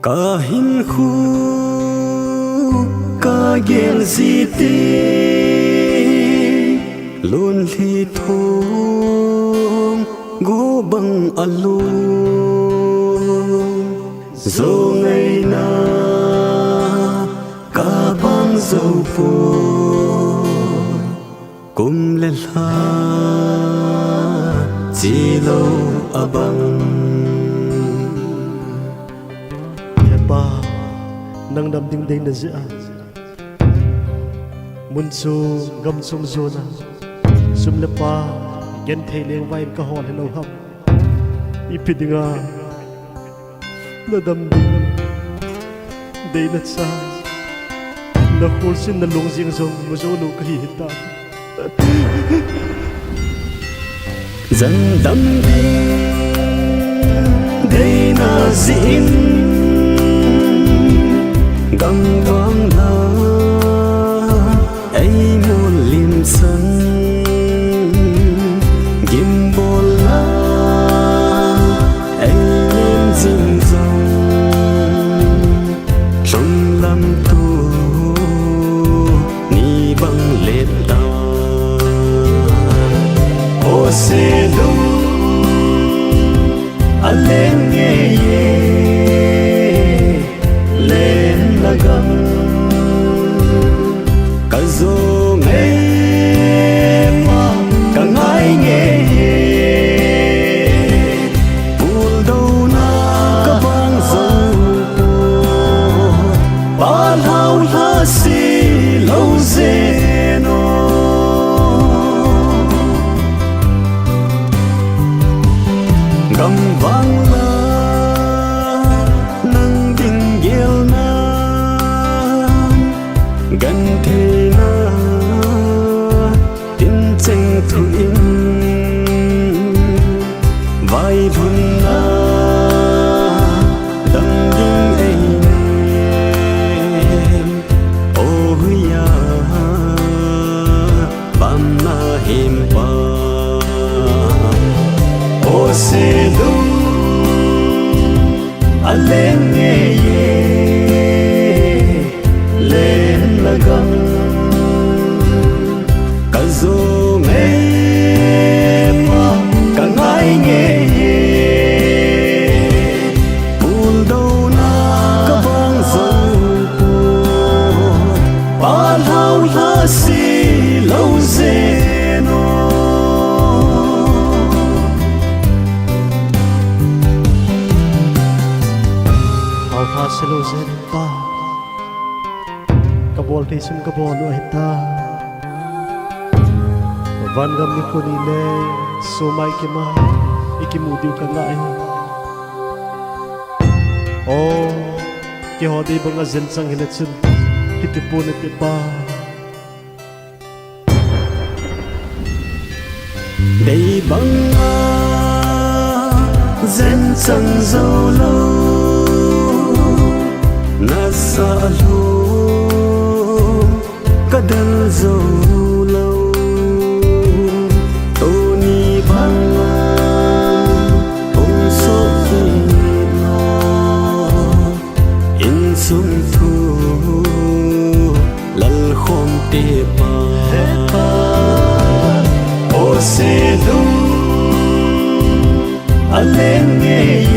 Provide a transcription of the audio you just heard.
kahin khu ka gel ziti lun li thong go bang alu zo ngày na ka bang zo po kum le la chi lo abang ba nang dam ding ding na zia mun su gam sum zona sum le pa gen thei leng vai ka hol hello ham ipidinga na dam ding dei na sa na khul sin na long jing zong mu zo lu ka hi ta dần dam ding dei na zin găng vang la ai một liềm sân kim bồ la ai liềm dinh dòng trong lâm tu ni băng lệ ta ô se lu a lên nghe ye lên lagang ka zo ngay ma ka ngai nghe pul đâu na ka bang zo ba lao la si lâu ze no gam vang la nang ding gel na gần thế na tin tranh thu in vai vun na đằng ding ai nem ô ya bam na him pa ô se lu a lên nghe ye lên lagang ka zo ngay ma ka ngai nghe pul đâu na ka bang zo po ba lao la si lâu ze no ao pha selo zen pa kabol te sum kabol lo heta van gam ni ko ni le so mai ke ma ikimudiu ka ngai o ke ho de banga zen sang hilet sun hitipu ne te pa đầy băng zen sang dâu lâu na sa lu kadal dâu lâu tô ni băng ung so khi lo in sum thu lal khom te pa ô se lu a lên nghe